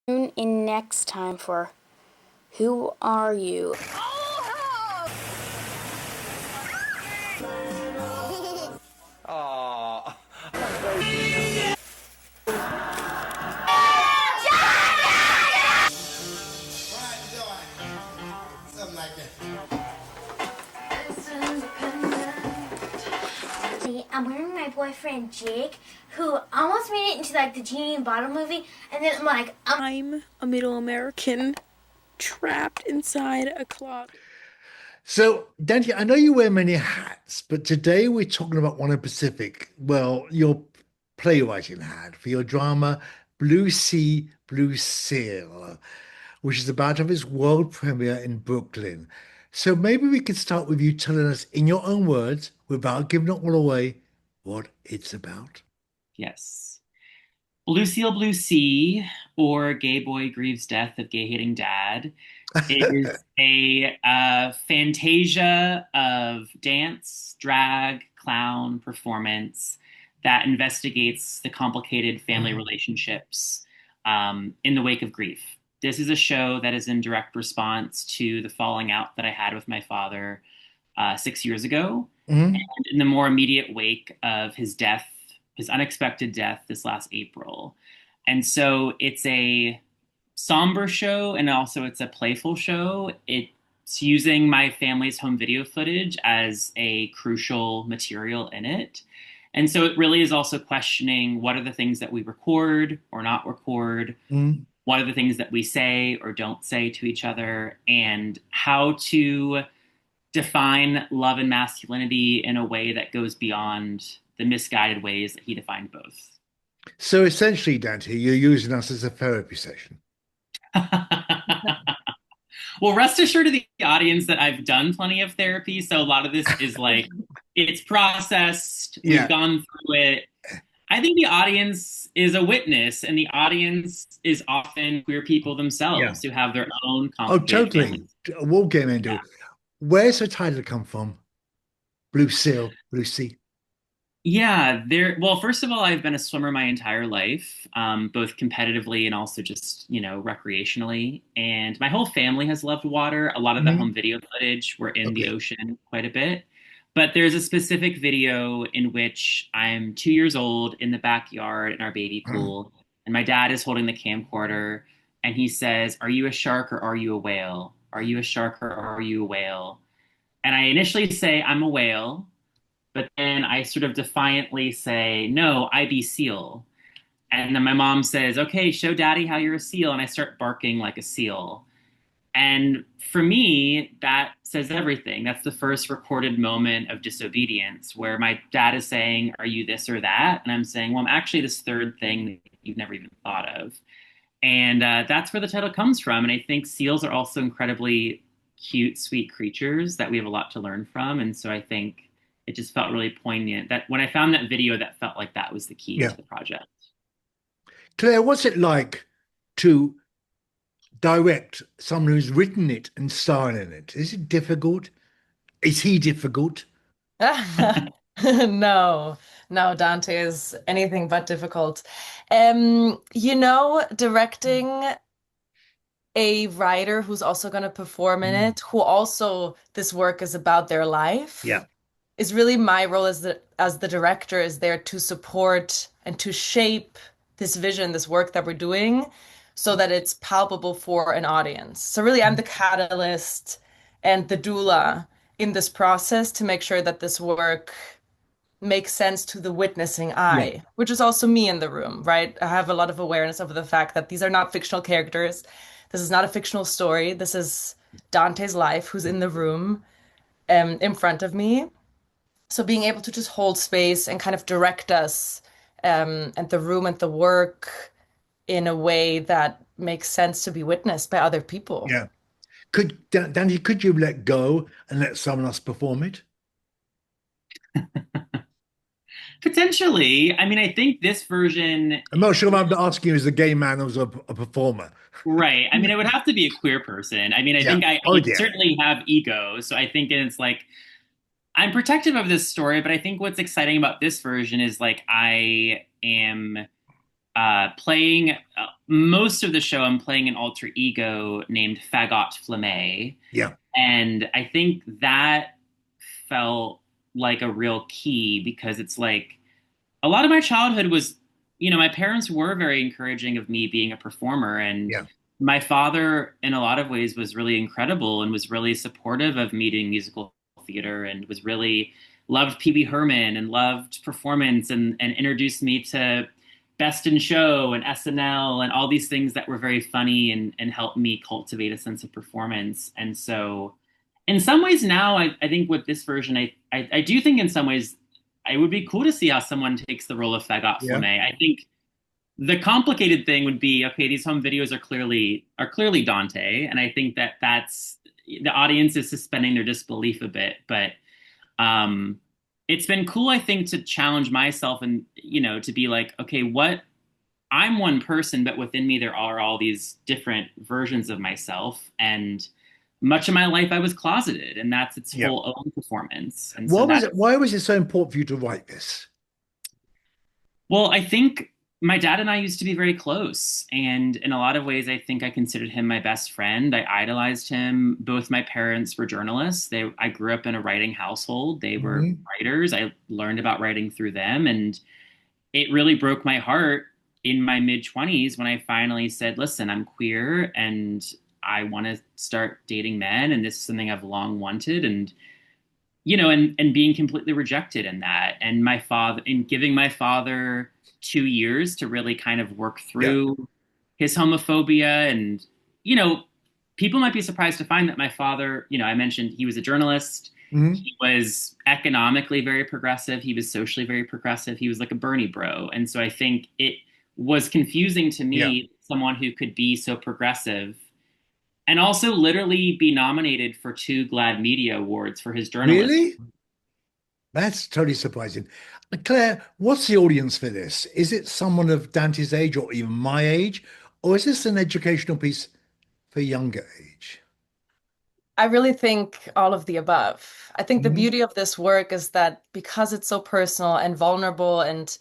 Tune in next time for Who Are You? Aw. Something like that. I'm wearing my boyfriend Jake, who almost made it into like the Genie and Bottle movie, and then I'm a middle American trapped inside a closet. So, Dante, I know you wear many hats, but today we're talking about one in Pacific. Well, your playwriting hat for your drama Blue Sea, Blue Seal, which is about to have its world premiere in Brooklyn. So maybe we could start with you telling us in your own words, without giving it all away, what it's about. Yes. Blue Seal Blue Sea, or Gay Boy Grieves Death of Gay Hating Dad, is a fantasia of dance, drag, clown, performance that investigates the complicated family relationships in the wake of grief. This is a show that is in direct response to the falling out that I had with my father 6 years ago, Mhm. and in the more immediate wake of his death, his unexpected death this last April. And so it's a somber show and also it's a playful show. It's using my family's home video footage as a crucial material in it. And so it really is also questioning what are the things that we record or not record, Mhm. what are the things that we say or don't say to each other, and how to define love and masculinity in a way that goes beyond the misguided ways that he defined both. So essentially, Dante, you're using us as a therapy session. Well, rest assured to the audience that I've done plenty of therapy. So a lot of this is like, it's processed, we've Yeah. gone through it. I think the audience is a witness, and the audience is often queer people Yeah. themselves who have their own Oh, complicated totally. families. We'll get into it. Where's the title come from? Blue Seal, Blue Sea. Yeah, there. Well, first of all, I've been a swimmer my entire life, both competitively and also just, recreationally. And my whole family has loved water. A lot of the Mhm. home video footage, we're in the Okay. ocean quite a bit. But there's a specific video in which I'm 2 years old in the backyard in our baby pool, and my dad is holding the camcorder, and he says, "Are you a shark or are you a whale? Are you a shark or are you a whale?" And I initially say, "I'm a whale." But then I sort of defiantly say, "No, I be seal." And then my mom says, "Okay, show daddy how you're a seal." And I start barking like a seal. And for me, that says everything. That's the first recorded moment of disobedience where my dad is saying, "Are you this or that?" And I'm saying, "Well, I'm actually this third thing that you've never even thought of." And that's where the title comes from. And I think seals are also incredibly cute, sweet creatures that we have a lot to learn from. And so I think it just felt really poignant that when I found that video, that felt like that was the key Yeah. to the project. Claire, what's it like to direct someone who's written it and starring in it? Is it difficult? Is he difficult? No, no, Dante is anything but difficult. Directing a writer who's also going to perform in Mm. it, who also this work is about their life, Yeah. is really my role as the director is there to support and to shape this vision, this work that we're doing, so that it's palpable for an audience. So really, I'm the catalyst and the doula in this process to make sure that this work makes sense to the witnessing Yeah. eye, which is also me in the room, right? I have a lot of awareness over the fact that these are not fictional characters. This is not a fictional story. This is Dante's life, who's in the room, in front of me. So being able to just hold space and kind of direct us, and the room and the work in a way that makes sense to be witnessed by other people. Yeah. Danny, could you let go and let someone else perform it? Potentially. I mean, I think this version, I'm not sure if I'm asking you as a gay man or as a performer. right. I mean, it would have to be a queer person. I mean, I Yeah. think Oh, I yeah. certainly have ego. So I think it's like, I'm protective of this story, but I think what's exciting about this version is like I am playing most of the show. I'm playing an alter ego named Fagot Flamé, Yeah. and I think that felt like a real key because it's like a lot of my childhood was, my parents were very encouraging of me being a performer. And Yeah. my father, in a lot of ways, was really incredible and was really supportive of me doing musical theater and was really loved Pee Wee Herman and loved performance and introduced me to Best in Show and SNL and all these things that were very funny and helped me cultivate a sense of performance. And so, in some ways now, I think with this version, I do think in some ways it would be cool to see how someone takes the role of Fagot Yeah. Flamé. I think the complicated thing would be, okay, these home videos are clearly Dante, and I think that's the audience is suspending their disbelief a bit. But it's been cool, I think, to challenge myself and to be like, okay, what I'm one person, but within me there are all these different versions of myself, and much of my life I was closeted, and that's its Yeah. whole own performance. And so Why was that it? Why was it so important for you to write this? Well, I think my dad and I used to be very close. And in a lot of ways, I think I considered him my best friend. I idolized him. Both my parents were journalists. I grew up in a writing household. They were Mhm. writers. I learned about writing through them. And it really broke my heart in my mid 20s when I finally said, listen, I'm queer and I want to start dating men. And this is something I've long wanted. And being completely rejected in that. And my father, in giving my father 2 years to really kind of work Yeah. through his homophobia. And, you know, people might be surprised to find that my father, I mentioned he was a journalist. Mhm. He was economically very progressive. He was socially very progressive. He was like a Bernie bro. And so I think it was confusing to Yeah. me, someone who could be so progressive and also literally be nominated for 2 GLAAD Media Awards for his journalism. Really? That's totally surprising. Claire, what's the audience for this? Is it someone of Dante's age or even my age? Or is this an educational piece for younger age? I really think all of the above. I think the Mhm. beauty of this work is that because it's so personal and vulnerable and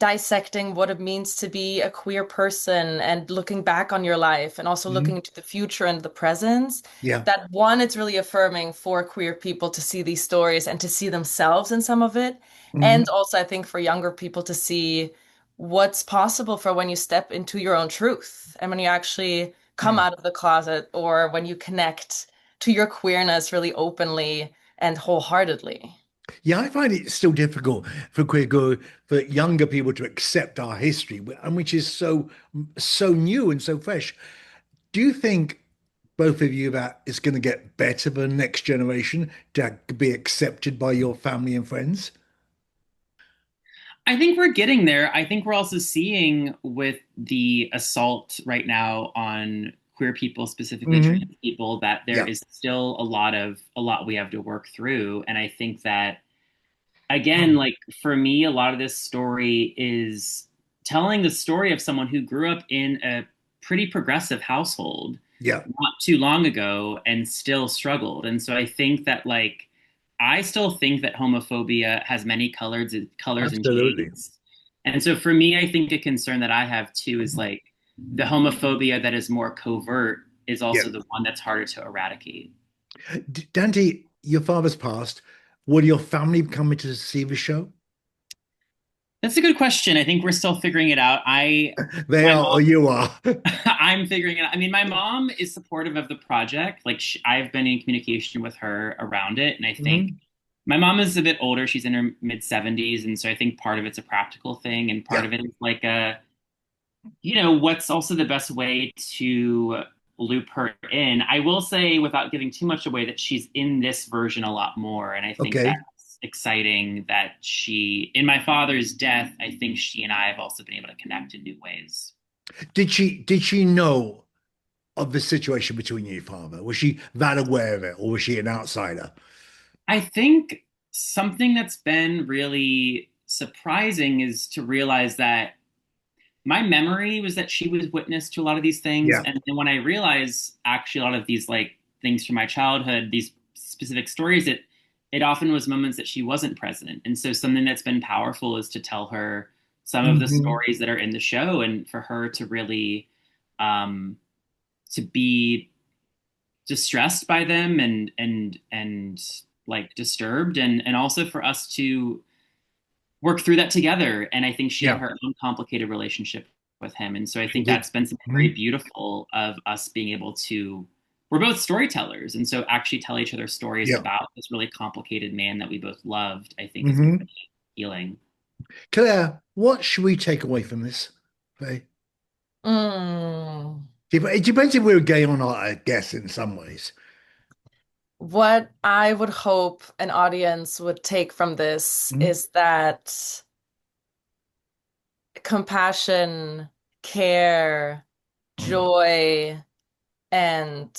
dissecting what it means to be a queer person and looking back on your life and also looking Mhm. into the future and the present, Yeah. that one, it's really affirming for queer people to see these stories and to see themselves in some of it. Mhm. And also, I think for younger people to see what's possible for when you step into your own truth and when you actually come out of the closet or when you connect to your queerness really openly and wholeheartedly. Yeah, I find it still difficult for Queerguru, for younger people to accept our history, and which is so new and so fresh. Do you think both of you that it's going to get better for the next generation to be accepted by your family and friends? I think we're getting there. I think we're also seeing with the assault right now on queer people, specifically Hmm. trans people, that there Yeah. is still a lot we have to work through. And I think that again, like for me, a lot of this story is telling the story of someone who grew up in a pretty progressive household Yeah. not too long ago and still struggled. And so I think that like I still think that homophobia has many colors and Absolutely. shades. And so for me, I think a concern that I have too is like the homophobia that is more covert is Yeah. also the one that's harder to eradicate. Dante, your father's passed. Will your family be coming to see the show? That's a good question. I think we're still figuring it out. They My are, or mom you are. I'm figuring it out. I mean, my mom is supportive of the project. Like, I've been in communication with her around it. And I think Mhm. my mom is a bit older. She's in her mid 70s. And so I think part of it's a practical thing. And part Yeah. of it is like what's also the best way to loop her in. I will say, without giving too much away, that she's in this version a lot more. And I think Okay. that's exciting that in my father's death, I think she and I have also been able to connect in new ways. Did she know of the situation between you, father? Was she that aware of it, or was she an outsider? I think something that's been really surprising is to realize that my memory was that she was witness to a lot of these things. Yeah. And then when I realized actually a lot of these like things from my childhood, these specific stories, it often was moments that she wasn't present. And so something that's been powerful is to tell her some of the Hmm. stories that are in the show, and for her to really um, to be distressed by them and like disturbed, and also for us to work through that together. And I think she had Yeah, her own complicated relationship with him. And so I she think did. that's been something very Mhm. beautiful of us being able to, we're both storytellers. And so actually tell each other stories Yeah. about this really complicated man that we both loved, I think has been Hmm. really healing. Claire, what should we take away from this play? Mm. It depends if we're gay or not, I guess, in some ways. What I would hope an audience would take from this Mhm. is that compassion, care, joy, and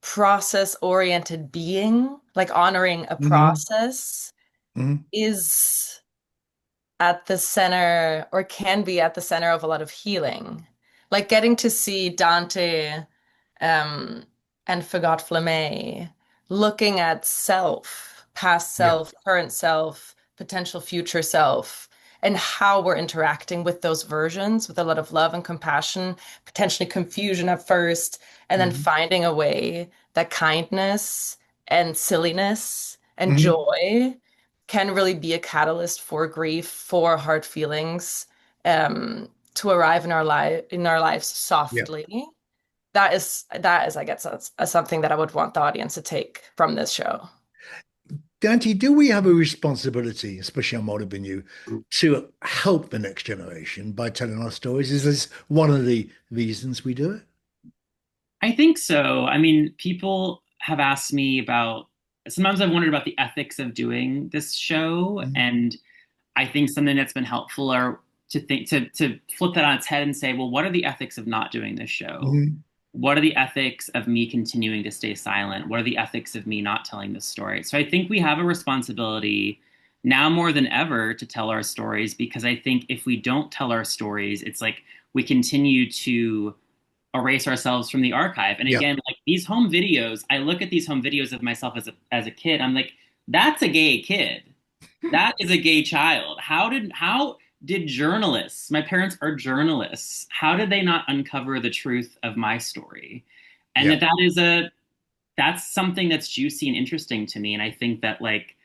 process-oriented being, like honoring a Hmm. process, Hmm. is at the center or can be at the center of a lot of healing. Like getting to see Dante um, and Forgot Flamé looking at self, past Yeah. self, current self, potential future self, and how we're interacting with those versions with a lot of love and compassion, potentially confusion at first, and then Hmm. finding a way that kindness and silliness and Hmm. joy can really be a catalyst for grief, for hard feelings, to arrive in our lives Yeah. softly. That is, I guess, something that I would want the audience to take from this show. Dante, do we have a responsibility, especially I'm older than you, to help the next generation by telling our stories? Is this one of the reasons we do it? I think so. I mean, people have asked me about, sometimes I've wondered about the ethics of doing this show. Mhm. And I think something that's been helpful are to think to flip that on its head and say, well, what are the ethics of not doing this show? Mhm. What are the ethics of me continuing to stay silent? What are the ethics of me not telling this story? So I think we have a responsibility now more than ever to tell our stories, because I think if we don't tell our stories, it's like we continue to erase ourselves from the archive. And Yeah. again, like these home videos, I look at these home videos of myself as a kid. I'm like, that's a gay kid. That is a gay child. How did journalists, my parents are journalists, how did they not uncover the truth of my story? And Yeah. that's something that's juicy and interesting to me. And I think that like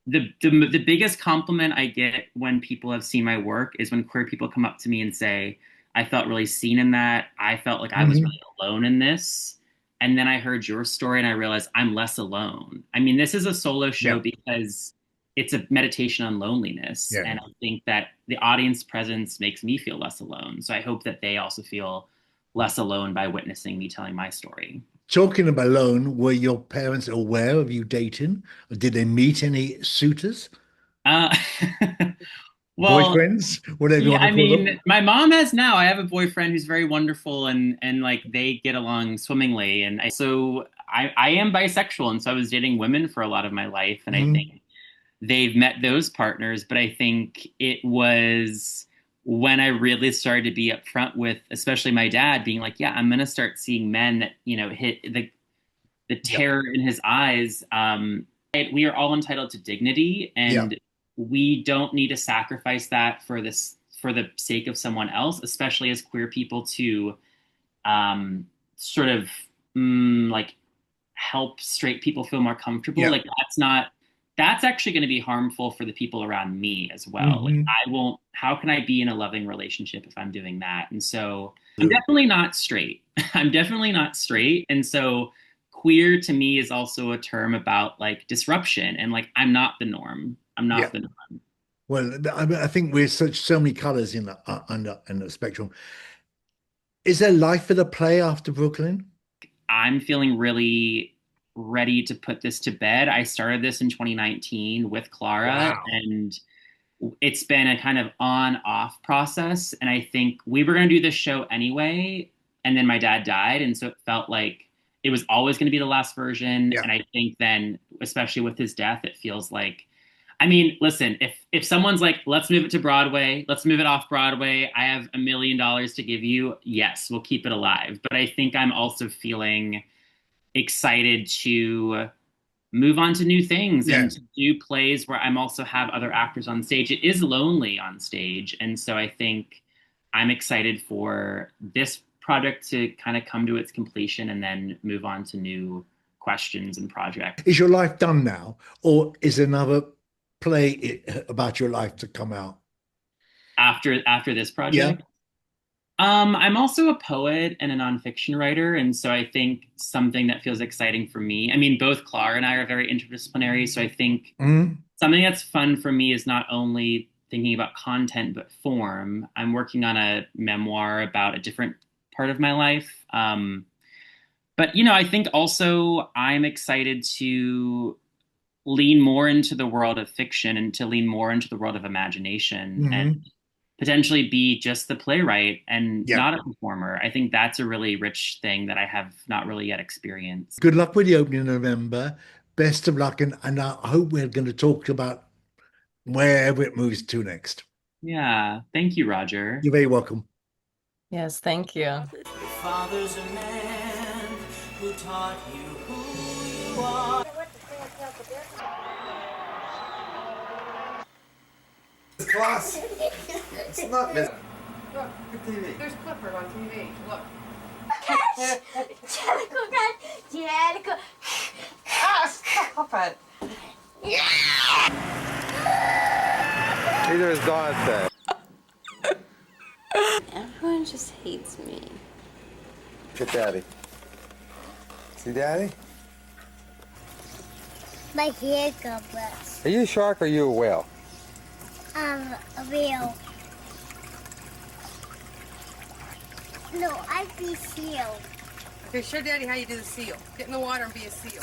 the biggest compliment I get when people have seen my work is when queer people come up to me and say, I felt really seen in that. I felt like I was Hmm. really alone in this. And then I heard your story and I realized I'm less alone. I mean, this is a solo show Yeah. because it's a meditation on loneliness. Yeah. And I think that the audience presence makes me feel less alone. So I hope that they also feel less alone by witnessing me telling my story. Talking about alone, were your parents aware of you dating? Or did they meet any suitors, Uh, well, boyfriends, whatever you yeah, want to I call mean, them? my mom has now. I have a boyfriend who's very wonderful, and like they get along swimmingly. And I am bisexual, and so I was dating women for a lot of my life, and I Mhm. think they've met those partners. But I think it was when I really started to be upfront with, especially my dad, being like, "Yeah, I'm gonna start seeing men that hit the Yeah. terror in his eyes." We are all entitled to dignity, Yeah. and we don't need to sacrifice that for the sake of someone else, especially as queer people, to sort of like help straight people feel more comfortable. Yeah. Like that's actually going to be harmful for the people around me as well. Like Hmm. I won't, how can I be in a loving relationship if I'm doing that? And so I'm definitely not straight. I'm definitely not straight. And so queer to me is also a term about like disruption, and like I'm not the norm. I'm Yeah. not the norm. Well, I mean, I think we're so many colors in the in the spectrum. Is there life for the play after Brooklyn? I'm feeling really ready to put this to bed. I started this in 2019 with Clara, Wow. and it's been a kind of on off process. And I think we were going to do this show anyway. And then my dad died. And so it felt like it was always going to be the last version. Yeah. And I think then, especially with his death, it feels like, I mean, listen, if someone's like, let's move it to Broadway, let's move it off Broadway, I have $1 million to give you. Yes, we'll keep it alive. But I think I'm also feeling excited to move on to new things Yeah. and to do plays where I'm also have other actors on stage. It is lonely on stage. And so I think I'm excited for this project to kind of come to its completion and then move on to new questions and projects. Is your life done now, or is another play about your life to come out? After this project? I'm also a poet and a nonfiction writer, and so I think something that feels exciting for me. I mean, both Clara and I are very interdisciplinary, so I think something that's fun for me is not only thinking about content but form. I'm working on a memoir about a different part of my life. But I think also I'm excited to lean more into the world of fiction and to lean more into the world of imagination and potentially be just the playwright and not a performer. I think that's a really rich thing that I have not really yet experienced. Good luck with the opening in November. Best of luck, and I hope we're going to talk about wherever it moves to next. Yeah, thank you, Roger. You're very welcome. Yes, thank you. Your father's a man who taught you who you are. Class. It's not this. Look, TV. There's Clifford on TV. Look. Jellicle. Ah, stop it. Neither is Dante. Everyone just hates me. Look at Daddy. See Daddy? My hair got wet. Are you a shark or are you a whale? A whale. No, I'd be seal. Okay, show Daddy how you do the seal. Get in the water and be a seal.